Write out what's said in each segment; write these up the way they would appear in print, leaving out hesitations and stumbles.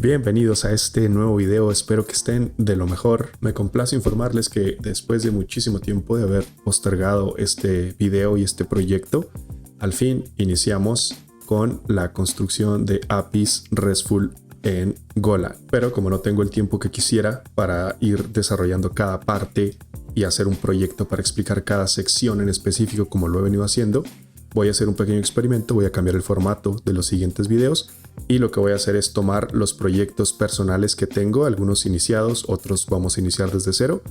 Bienvenidos a este nuevo video, espero que estén de lo mejor. Me complace informarles que después de muchísimo tiempo de haber postergado este video y este proyecto, al fin iniciamos con la construcción de APIs RESTful en Golang. Pero como no tengo el tiempo que quisiera para ir desarrollando cada parte y hacer un proyecto para explicar cada sección en específico como lo he venido haciendo, voy a hacer un pequeño experimento, voy a cambiar el formato de los siguientes videos y lo que voy a hacer es tomar los proyectos personales que tengo, algunos iniciados, otros vamos a iniciar desde cero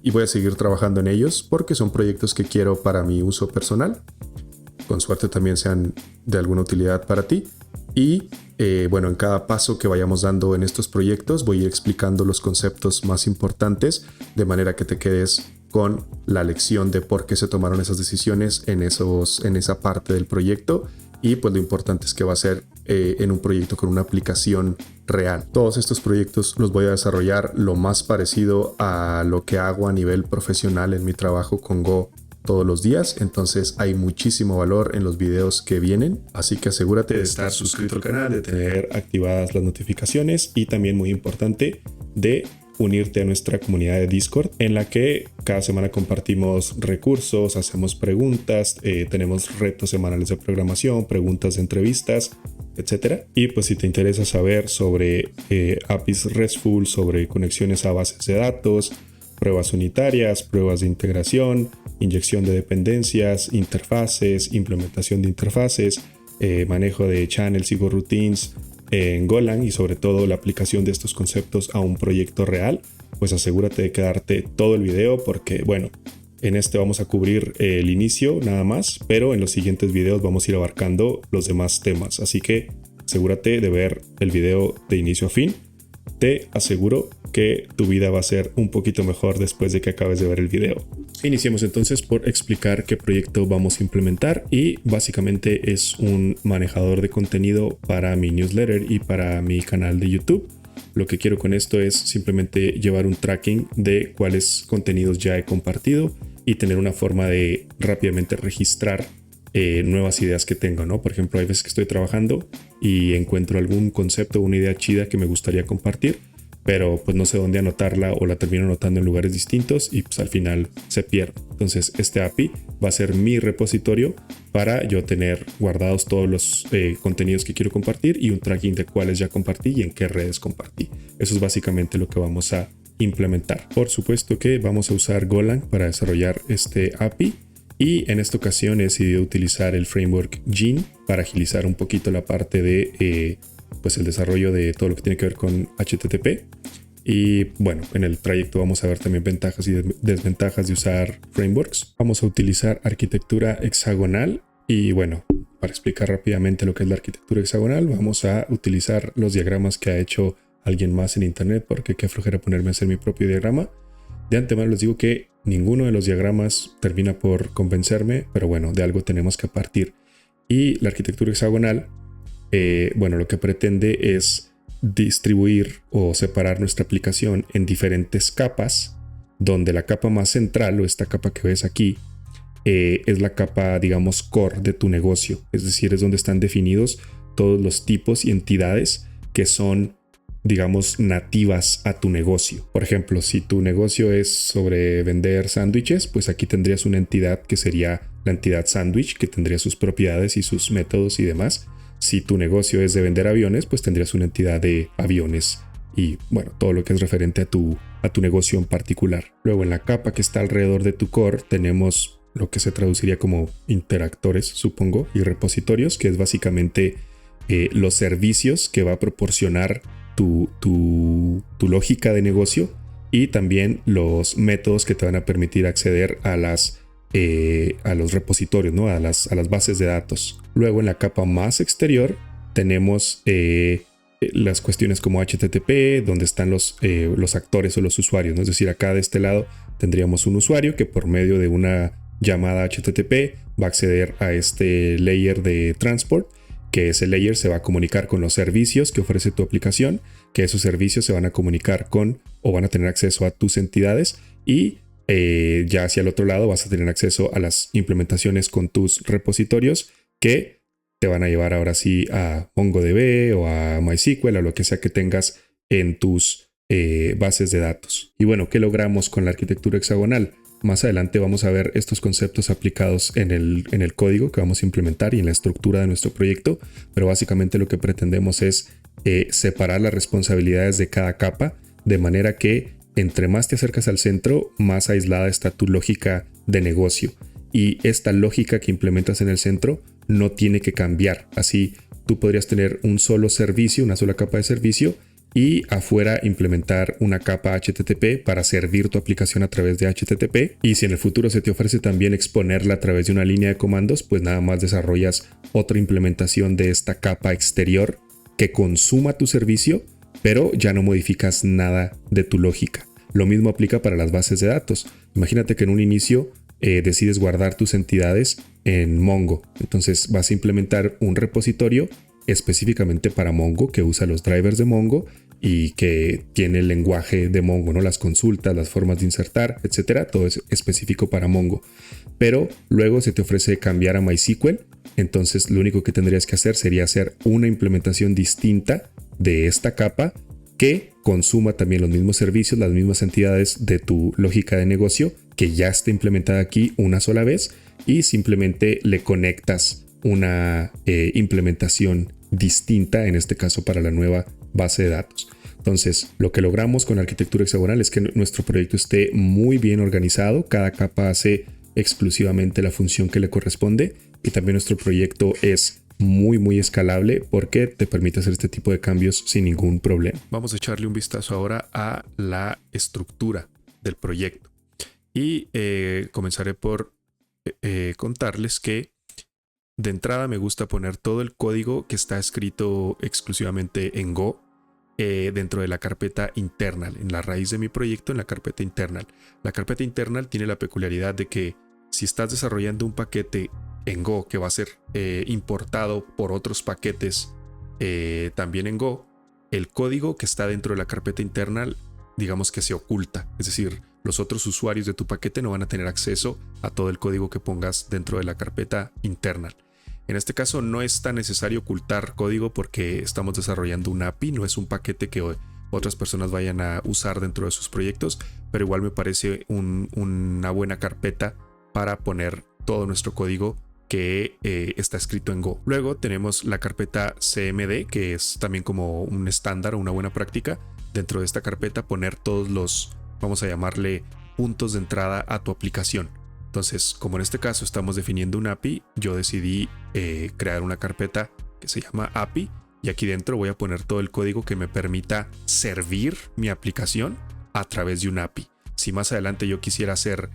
y voy a seguir trabajando en ellos porque son proyectos que quiero para mi uso personal. Con suerte también sean de alguna utilidad para ti. Y bueno, en cada paso que vayamos dando en estos proyectos voy a ir explicando los conceptos más importantes de manera que te quedes con la lección de por qué se tomaron esas decisiones en esa parte del proyecto. Y pues lo importante es que va a ser en un proyecto con una aplicación real. Todos estos proyectos los voy a desarrollar lo más parecido a lo que hago a nivel profesional en mi trabajo con Go todos los días. Entonces hay muchísimo valor en los videos que vienen. Así que asegúrate de estar suscrito al canal, de tener activadas las notificaciones y también muy importante de unirte a nuestra comunidad de Discord en la que cada semana compartimos recursos, hacemos preguntas, tenemos retos semanales de programación, preguntas de entrevistas, etcétera. Y pues si te interesa saber sobre APIs RESTful, sobre conexiones a bases de datos, pruebas unitarias, pruebas de integración, inyección de dependencias, interfaces, implementación de interfaces, manejo de channels y coroutines en Golang y sobre todo la aplicación de estos conceptos a un proyecto real, pues asegúrate de quedarte todo el video porque bueno, en este vamos a cubrir el inicio nada más, pero en los siguientes videos vamos a ir abarcando los demás temas, así que asegúrate de ver el video de inicio a fin. Te aseguro que tu vida va a ser un poquito mejor después de que acabes de ver el video. Iniciemos entonces por explicar qué proyecto vamos a implementar y básicamente es un manejador de contenido para mi newsletter y para mi canal de YouTube. Lo que quiero con esto es simplemente llevar un tracking de cuáles contenidos ya he compartido y tener una forma de rápidamente registrar nuevas ideas que tengo, ¿no? Por ejemplo, hay veces que estoy trabajando y encuentro algún concepto o una idea chida que me gustaría compartir, pero pues no sé dónde anotarla o la termino anotando en lugares distintos y pues al final se pierde. Entonces este API va a ser mi repositorio para yo tener guardados todos los contenidos que quiero compartir y un tracking de cuáles ya compartí y en qué redes compartí. Eso es básicamente lo que vamos a implementar. Por supuesto que vamos a usar Golang para desarrollar este API. Y en esta ocasión he decidido utilizar el framework Gin para agilizar un poquito la parte de pues el desarrollo de todo lo que tiene que ver con HTTP. Y bueno, en el trayecto vamos a ver también ventajas y desventajas de usar frameworks. Vamos a utilizar arquitectura hexagonal y bueno, para explicar rápidamente lo que es la arquitectura hexagonal, vamos a utilizar los diagramas que ha hecho alguien más en internet porque qué flojera ponerme a hacer mi propio diagrama. De antemano les digo que ninguno de los diagramas termina por convencerme, pero bueno, de algo tenemos que partir. Y la arquitectura hexagonal, bueno, lo que pretende es distribuir o separar nuestra aplicación en diferentes capas, donde la capa más central o esta capa que ves aquí es la capa, digamos, core de tu negocio. Es decir, es donde están definidos todos los tipos y entidades que son, digamos, nativas a tu negocio. Por ejemplo, si tu negocio es sobre vender sándwiches, pues aquí tendrías una entidad que sería la entidad sándwich, que tendría sus propiedades y sus métodos y demás. Si tu negocio es de vender aviones, pues tendrías una entidad de aviones y bueno, todo lo que es referente a tu negocio en particular. Luego en la capa que está alrededor de tu core tenemos lo que se traduciría como interactores, supongo, y repositorios, que es básicamente los servicios que va a proporcionar tu lógica de negocio y también los métodos que te van a permitir acceder a los repositorios, ¿no? a las bases de datos. Luego en la capa más exterior tenemos las cuestiones como HTTP, donde están los actores o los usuarios, ¿no? Es decir, acá de este lado tendríamos un usuario que por medio de una llamada HTTP va a acceder a este layer de transport, que ese layer se va a comunicar con los servicios que ofrece tu aplicación, que esos servicios se van a comunicar con o van a tener acceso a tus entidades y ya hacia el otro lado vas a tener acceso a las implementaciones con tus repositorios que te van a llevar ahora sí a MongoDB o a MySQL o lo que sea que tengas en tus bases de datos. Y bueno, ¿qué logramos con la arquitectura hexagonal? Más adelante vamos a ver estos conceptos aplicados en el código que vamos a implementar y en la estructura de nuestro proyecto, pero básicamente lo que pretendemos es separar las responsabilidades de cada capa de manera que entre más te acercas al centro, más aislada está tu lógica de negocio. Y esta lógica que implementas en el centro no tiene que cambiar. Así tú podrías tener un solo servicio, una sola capa de servicio, y afuera implementar una capa HTTP para servir tu aplicación a través de HTTP. Y si en el futuro se te ofrece también exponerla a través de una línea de comandos, pues nada más desarrollas otra implementación de esta capa exterior que consuma tu servicio, pero ya no modificas nada de tu lógica. Lo mismo aplica para las bases de datos. Imagínate que en un inicio decides guardar tus entidades en Mongo. Entonces vas a implementar un repositorio específicamente para Mongo que usa los drivers de Mongo y que tiene el lenguaje de Mongo, ¿no? Las consultas, las formas de insertar, etcétera. Todo es específico para Mongo. Pero luego se te ofrece cambiar a MySQL. Entonces lo único que tendrías que hacer sería hacer una implementación distinta de esta capa que consuma también los mismos servicios, las mismas entidades de tu lógica de negocio que ya está implementada aquí una sola vez y simplemente le conectas una implementación distinta, en este caso para la nueva base de datos. Entonces, lo que logramos con la arquitectura hexagonal es que nuestro proyecto esté muy bien organizado, cada capa hace exclusivamente la función que le corresponde y también nuestro proyecto es muy escalable porque te permite hacer este tipo de cambios sin ningún problema. Vamos a echarle un vistazo ahora a la estructura del proyecto y comenzaré por contarles que de entrada me gusta poner todo el código que está escrito exclusivamente en Go dentro de la carpeta internal, en la raíz de mi proyecto, en la carpeta internal. La carpeta internal tiene la peculiaridad de que si estás desarrollando un paquete en Go que va a ser importado por otros paquetes también en Go, el código que está dentro de la carpeta internal, digamos que se oculta. Es decir, los otros usuarios de tu paquete no van a tener acceso a todo el código que pongas dentro de la carpeta internal. En este caso no es tan necesario ocultar código porque estamos desarrollando un API, no es un paquete que otras personas vayan a usar dentro de sus proyectos, pero igual me parece una buena carpeta para poner todo nuestro código que está escrito en Go. Luego tenemos la carpeta CMD, que es también como un estándar o una buena práctica. Dentro de esta carpeta poner todos los, vamos a llamarle, puntos de entrada a tu aplicación. Entonces, como en este caso estamos definiendo un API, yo decidí crear una carpeta que se llama API y aquí dentro voy a poner todo el código que me permita servir mi aplicación a través de un API. Si más adelante yo quisiera hacer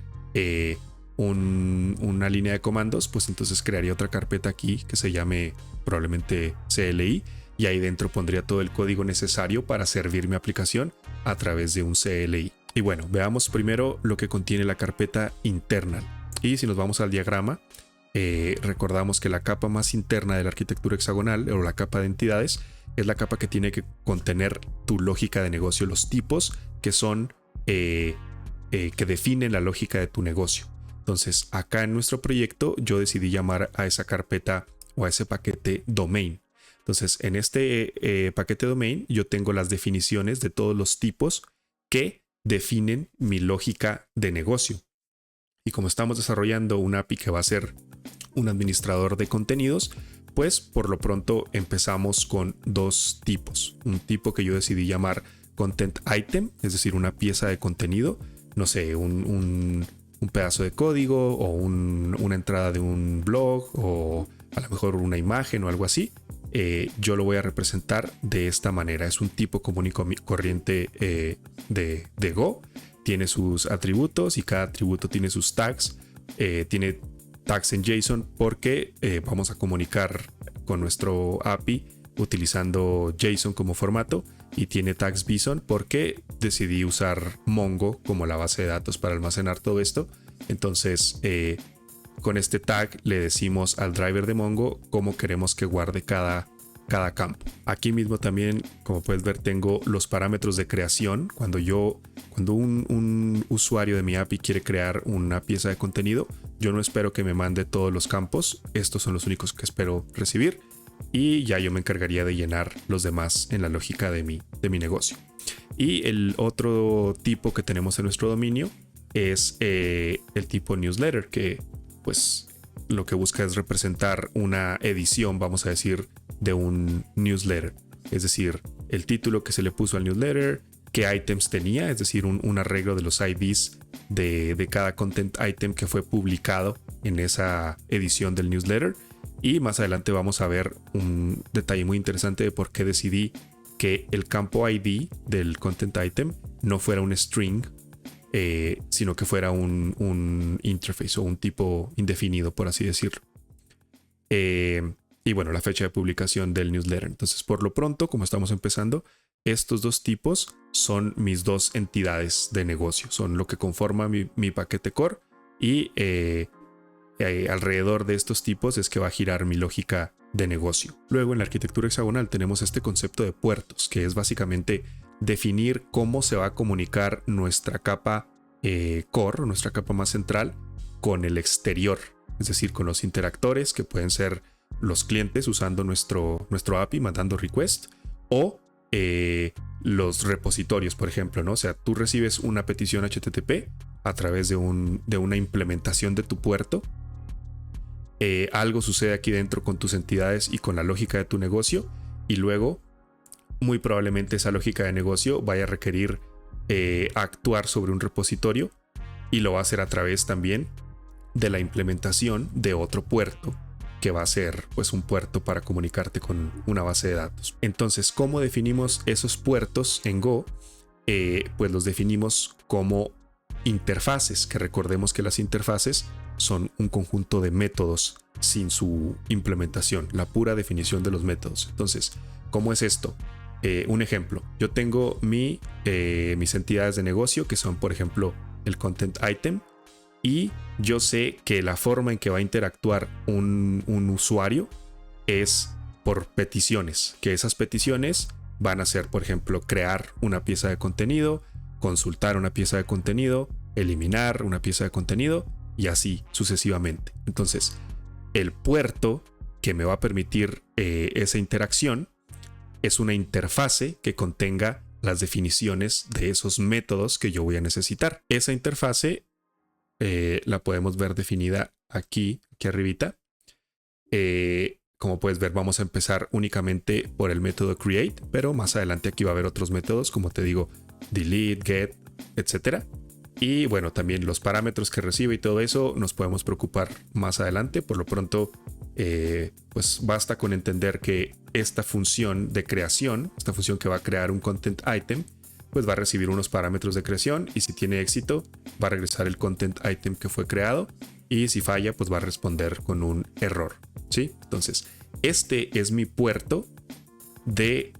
una línea de comandos, pues entonces crearía otra carpeta aquí que se llame probablemente CLI y ahí dentro pondría todo el código necesario para servir mi aplicación a través de un CLI. Y bueno, veamos primero lo que contiene la carpeta internal. Y si nos vamos al diagrama, recordamos que la capa más interna de la arquitectura hexagonal o la capa de entidades es la capa que tiene que contener tu lógica de negocio, los tipos que son que definen la lógica de tu negocio. Entonces acá en nuestro proyecto yo decidí llamar a esa carpeta o a ese paquete domain. Entonces en este paquete domain yo tengo las definiciones de todos los tipos que definen mi lógica de negocio. Y como estamos desarrollando un API que va a ser un administrador de contenidos, pues por lo pronto empezamos con dos tipos. Un tipo que yo decidí llamar content item, es decir, una pieza de contenido, no sé, un pedazo de código o una entrada de un blog o a lo mejor una imagen o algo así. Yo lo voy a representar de esta manera. Es un tipo común y corriente de Go. Tiene sus atributos y cada atributo tiene sus tags. Tiene tags en JSON porque vamos a comunicar con nuestro API utilizando JSON como formato. Y tiene tags JSON porque decidí usar Mongo como la base de datos para almacenar todo esto. Entonces con este tag le decimos al driver de Mongo cómo queremos que guarde cada cada campo. Aquí mismo también, como puedes ver, tengo los parámetros de creación. Cuando un usuario de mi API quiere crear una pieza de contenido, yo no espero que me mande todos los campos. Estos son los únicos que espero recibir y ya yo me encargaría de llenar los demás en la lógica de mi negocio. Y el otro tipo que tenemos en nuestro dominio es el tipo newsletter, que pues lo que busca es representar una edición, vamos a decir, de un newsletter. Es decir, el título que se le puso al newsletter, qué items tenía, es decir, un arreglo de los IDs de cada content item que fue publicado en esa edición del newsletter. Y más adelante vamos a ver un detalle muy interesante de por qué decidí que el campo ID del content item no fuera un string, sino que fuera un interface o un tipo indefinido, por así decirlo. Y bueno, la fecha de publicación del newsletter. Entonces, por lo pronto, como estamos empezando, estos dos tipos son mis dos entidades de negocio. Son lo que conforma mi paquete core y alrededor de estos tipos es que va a girar mi lógica de negocio. Luego, en la arquitectura hexagonal tenemos este concepto de puertos, que es básicamente definir cómo se va a comunicar nuestra capa core, nuestra capa más central, con el exterior, es decir, con los interactores que pueden ser los clientes usando nuestro API, mandando request, o los repositorios, por ejemplo, ¿no? O sea, tú recibes una petición HTTP a través de una implementación de tu puerto. Algo sucede aquí dentro con tus entidades y con la lógica de tu negocio, y luego muy probablemente esa lógica de negocio vaya a requerir actuar sobre un repositorio, y lo va a hacer a través también de la implementación de otro puerto que va a ser pues un puerto para comunicarte con una base de datos. Entonces, ¿cómo definimos esos puertos en Go? Pues los definimos como interfaces, que recordemos que las interfaces son un conjunto de métodos sin su implementación, la pura definición de los métodos. Entonces, ¿cómo es esto? Un ejemplo, yo tengo mis entidades de negocio, que son por ejemplo el content item, y yo sé que la forma en que va a interactuar un usuario es por peticiones, que esas peticiones van a ser, por ejemplo, crear una pieza de contenido, consultar una pieza de contenido, eliminar una pieza de contenido y así sucesivamente. Entonces, el puerto que me va a permitir esa interacción es una interfase que contenga las definiciones de esos métodos que yo voy a necesitar. Esa interfase la podemos ver definida aquí arribita. Como puedes ver, vamos a empezar únicamente por el método create, pero más adelante aquí va a haber otros métodos, como te digo, delete, get, etcétera. Y bueno, también los parámetros que recibe y todo eso nos podemos preocupar más adelante. Por lo pronto, pues basta con entender que esta función de creación, esta función que va a crear un content item, pues va a recibir unos parámetros de creación, y si tiene éxito va a regresar el content item que fue creado, y si falla pues va a responder con un error, ¿sí? Entonces este es mi puerto que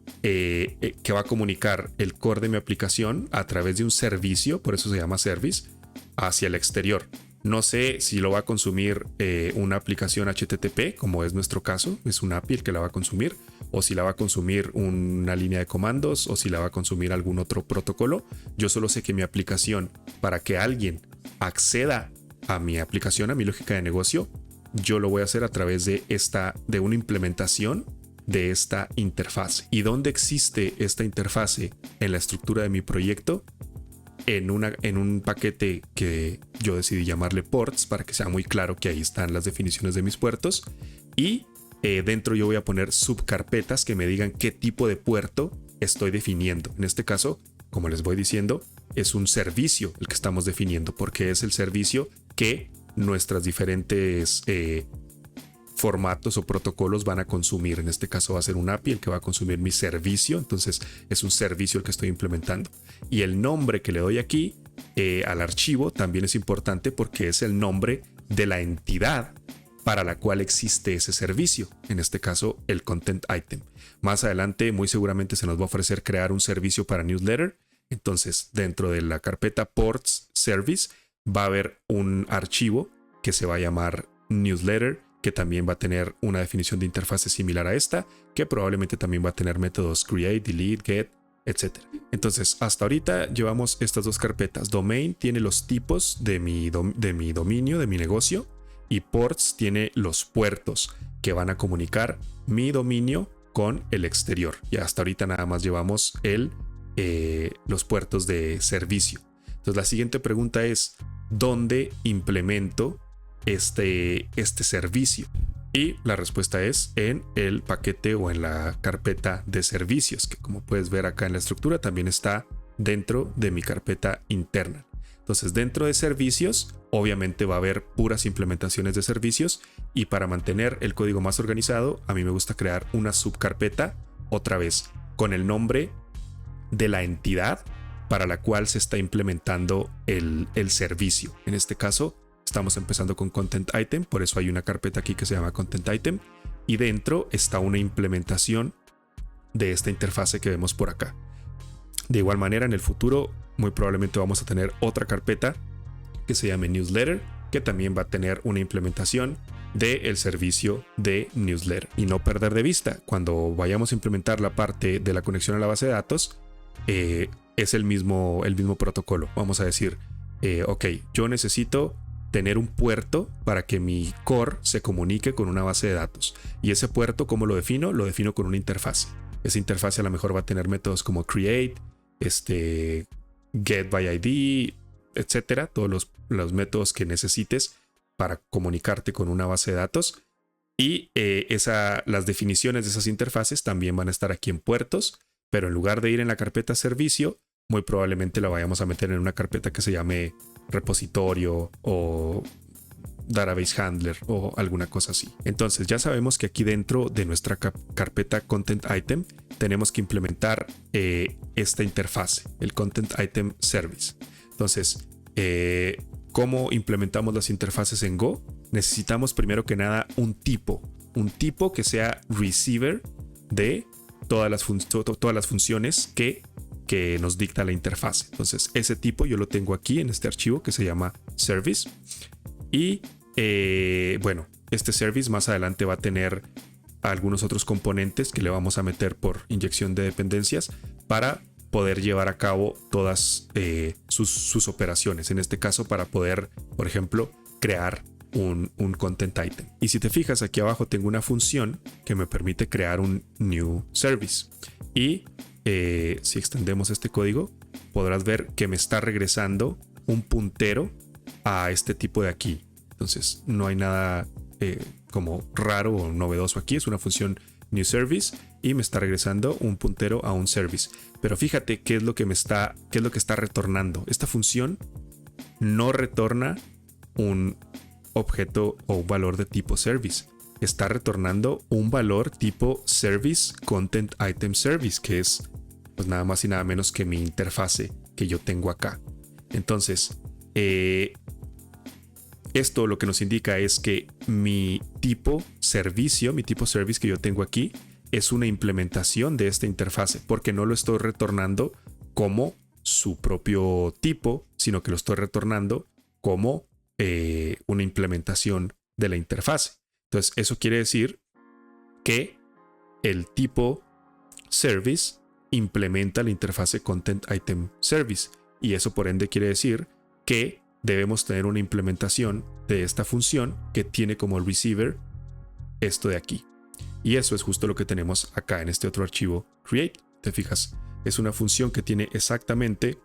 va a comunicar el core de mi aplicación a través de un servicio, por eso se llama service, hacia el exterior. No sé si lo va a consumir una aplicación HTTP, como es nuestro caso, es una API el que la va a consumir, o si la va a consumir una línea de comandos, o si la va a consumir algún otro protocolo. Yo solo sé que mi aplicación, para que alguien acceda a mi aplicación, a mi lógica de negocio, yo lo voy a hacer a través de una implementación de esta interfase. ¿Y dónde existe esta interfase en la estructura de mi proyecto? En un paquete que yo decidí llamarle ports, para que sea muy claro que ahí están las definiciones de mis puertos, y dentro yo voy a poner subcarpetas que me digan qué tipo de puerto estoy definiendo. En este caso, como les voy diciendo, es un servicio el que estamos definiendo, porque es el servicio que nuestras diferentes formatos o protocolos van a consumir. En este caso va a ser un API el que va a consumir mi servicio, entonces es un servicio el que estoy implementando. Y el nombre que le doy aquí al archivo también es importante, porque es el nombre de la entidad para la cual existe ese servicio, en este caso el content item. Más adelante muy seguramente se nos va a ofrecer crear un servicio para newsletter, entonces dentro de la carpeta ports service va a haber un archivo que se va a llamar newsletter, que también va a tener una definición de interfase similar a esta, que probablemente también va a tener métodos create, delete, get, etc. Entonces, hasta ahorita llevamos estas dos carpetas. Domain tiene los tipos de mi dominio, de mi negocio, y ports tiene los puertos que van a comunicar mi dominio con el exterior. Y hasta ahorita nada más llevamos los puertos de servicio. Entonces, la siguiente pregunta es: ¿dónde implemento este servicio? Y la respuesta es en el paquete o en la carpeta de servicios, que como puedes ver acá en la estructura también está dentro de mi carpeta interna. Entonces, dentro de servicios obviamente va a haber puras implementaciones de servicios, y para mantener el código más organizado a mí me gusta crear una subcarpeta otra vez con el nombre de la entidad para la cual se está implementando el servicio. En este caso estamos empezando con Content Item, por eso hay una carpeta aquí que se llama Content Item, y dentro está una implementación de esta interfase que vemos por acá. De igual manera, en el futuro muy probablemente vamos a tener otra carpeta que se llame Newsletter, que también va a tener una implementación del servicio de newsletter. Y no perder de vista, cuando vayamos a implementar la parte de la conexión a la base de datos, es el mismo protocolo. Vamos a decir, ok, yo necesito tener un puerto para que mi core se comunique con una base de datos. Y ese puerto, ¿cómo lo defino? Lo defino con una interfase. Esa interfase a lo mejor va a tener métodos como create, get by ID, etcétera. Todos los métodos que necesites para comunicarte con una base de datos. Y las definiciones de esas interfaces también van a estar aquí en puertos, pero en lugar de ir en la carpeta servicio, muy probablemente la vayamos a meter en una carpeta que se llame repositorio o database handler o alguna cosa así. Entonces ya sabemos que aquí dentro de nuestra carpeta Content Item tenemos que implementar esta interfase, el Content Item Service. Entonces, ¿cómo implementamos las interfaces en Go? Necesitamos primero que nada un tipo que sea receiver de todas las funciones que nos dicta la interfase. Entonces, ese tipo yo lo tengo aquí en este archivo que se llama service. Y bueno, este service más adelante va a tener algunos otros componentes que le vamos a meter por inyección de dependencias para poder llevar a cabo todas sus operaciones. En este caso, para poder, por ejemplo, crear un content item. Y si te fijas, aquí abajo tengo una función que me permite crear un new service. Y si extendemos este código, podrás ver que me está regresando un puntero a este tipo de aquí. Entonces no hay nada como raro o novedoso aquí. Es una función new service y me está regresando un puntero a un service. Pero fíjate qué es lo que está retornando. Esta función no retorna un objeto o un valor de tipo service. Está retornando un valor tipo service content item service, que es pues nada más y nada menos que mi interfase que yo tengo acá. Entonces, esto lo que nos indica es que mi tipo servicio que yo tengo aquí es una implementación de esta interfase, porque no lo estoy retornando como su propio tipo, sino que lo estoy retornando como una implementación de la interfase. Entonces, eso quiere decir que el tipo service implementa la interfase Content Item Service, y eso por ende quiere decir que debemos tener una implementación de esta función que tiene como receiver esto de aquí. Y eso es justo lo que tenemos acá en este otro archivo create. Te fijas, es una función que tiene exactamente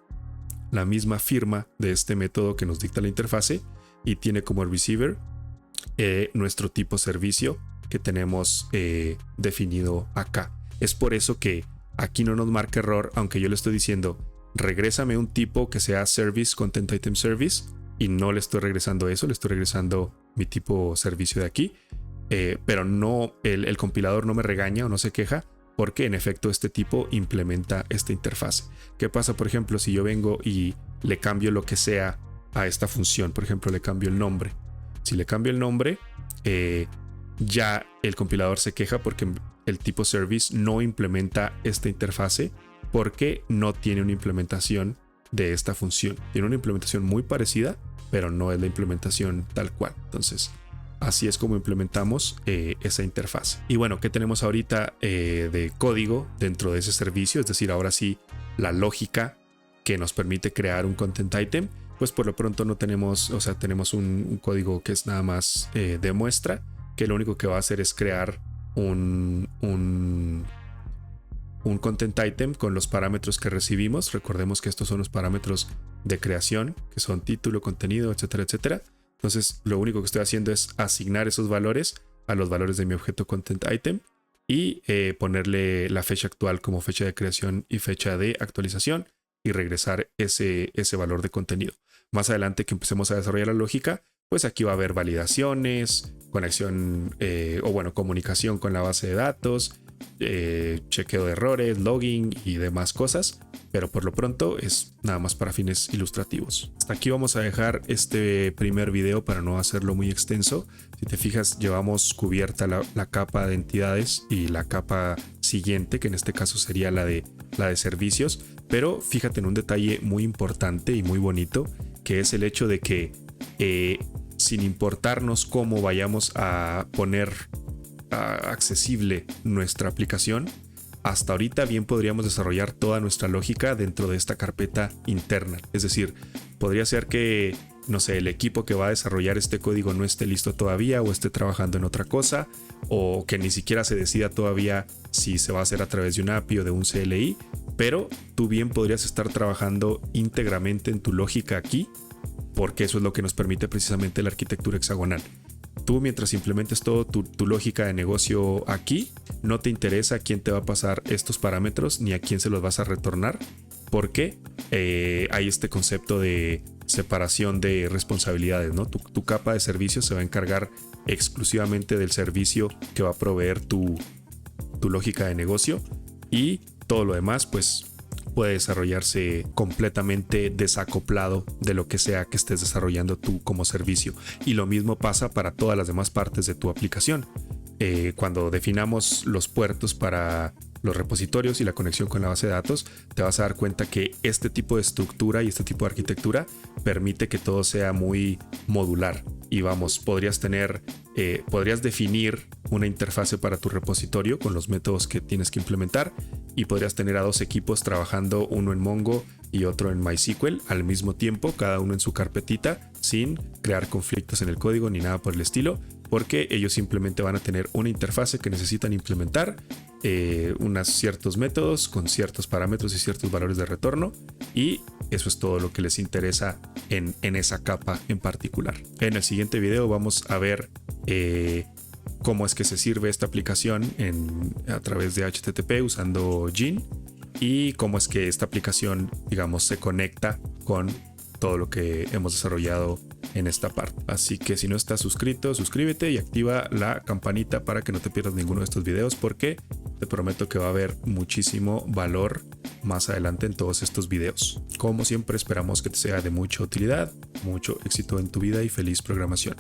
la misma firma de este método que nos dicta la interfase y tiene como receiver nuestro tipo servicio que tenemos definido acá. Es por eso que aquí no nos marca error, aunque yo le estoy diciendo regrésame un tipo que sea service content item service, y no le estoy regresando eso, le estoy regresando mi tipo servicio de aquí. Pero no, el compilador no me regaña o no se queja, porque en efecto este tipo implementa esta interfase. ¿Qué pasa, por ejemplo, si yo vengo y le cambio lo que sea a esta función? Por ejemplo, le cambio el nombre. Si le cambio el nombre, ya el compilador se queja porque el tipo service no implementa esta interfase, porque no tiene una implementación de esta función. Tiene una implementación muy parecida, pero no es la implementación tal cual. Entonces, así es como implementamos esa interfaz. Y bueno, ¿qué tenemos ahorita de código dentro de ese servicio? Es decir, ahora sí, la lógica que nos permite crear un content item. Pues por lo pronto no tenemos, o sea, tenemos un código que es nada más de muestra, que lo único que va a hacer es crear un content item con los parámetros que recibimos. Recordemos que estos son los parámetros de creación, que son título, contenido, etcétera, etcétera. Entonces lo único que estoy haciendo es asignar esos valores a los valores de mi objeto content item y ponerle la fecha actual como fecha de creación y fecha de actualización y regresar ese valor de contenido. Más adelante que empecemos a desarrollar la lógica, pues aquí va a haber validaciones, conexión comunicación con la base de datos, chequeo de errores, logging y demás cosas, pero por lo pronto es nada más para fines ilustrativos. Hasta aquí vamos a dejar este primer video para no hacerlo muy extenso. Si te fijas, llevamos cubierta la capa de entidades y la capa siguiente, que en este caso sería la de servicios, pero fíjate en un detalle muy importante y muy bonito, que es el hecho de que sin importarnos cómo vayamos a poner accesible nuestra aplicación, hasta ahorita bien podríamos desarrollar toda nuestra lógica dentro de esta carpeta interna. Es decir, podría ser que, no sé, el equipo que va a desarrollar este código no esté listo todavía o esté trabajando en otra cosa, o que ni siquiera se decida todavía si se va a hacer a través de un API o de un CLI, pero tú bien podrías estar trabajando íntegramente en tu lógica aquí, porque eso es lo que nos permite precisamente la arquitectura hexagonal. Tú, mientras implementes todo tu lógica de negocio aquí, no te interesa a quién te va a pasar estos parámetros ni a quién se los vas a retornar, porque hay este concepto de separación de responsabilidades, ¿no? Tu capa de servicio se va a encargar exclusivamente del servicio que va a proveer tu lógica de negocio, y todo lo demás pues puede desarrollarse completamente desacoplado de lo que sea que estés desarrollando tú como servicio. Y lo mismo pasa para todas las demás partes de tu aplicación. Cuando definamos los puertos para los repositorios y la conexión con la base de datos, te vas a dar cuenta que este tipo de estructura y este tipo de arquitectura permite que todo sea muy modular. Y vamos, podrías definir una interfase para tu repositorio con los métodos que tienes que implementar, y podrías tener a dos equipos trabajando, uno en Mongo y otro en MySQL al mismo tiempo, cada uno en su carpetita, sin crear conflictos en el código ni nada por el estilo, porque ellos simplemente van a tener una interfase que necesitan implementar, unos ciertos métodos con ciertos parámetros y ciertos valores de retorno, y eso es todo lo que les interesa en esa capa en particular. En el siguiente video vamos a ver cómo es que se sirve esta aplicación a través de HTTP usando Gin, y cómo es que esta aplicación, digamos, se conecta con todo lo que hemos desarrollado en esta parte. Así que si no estás suscrito, suscríbete y activa la campanita para que no te pierdas ninguno de estos videos, porque te prometo que va a haber muchísimo valor más adelante en todos estos videos. Como siempre, esperamos que te sea de mucha utilidad, mucho éxito en tu vida y feliz programación.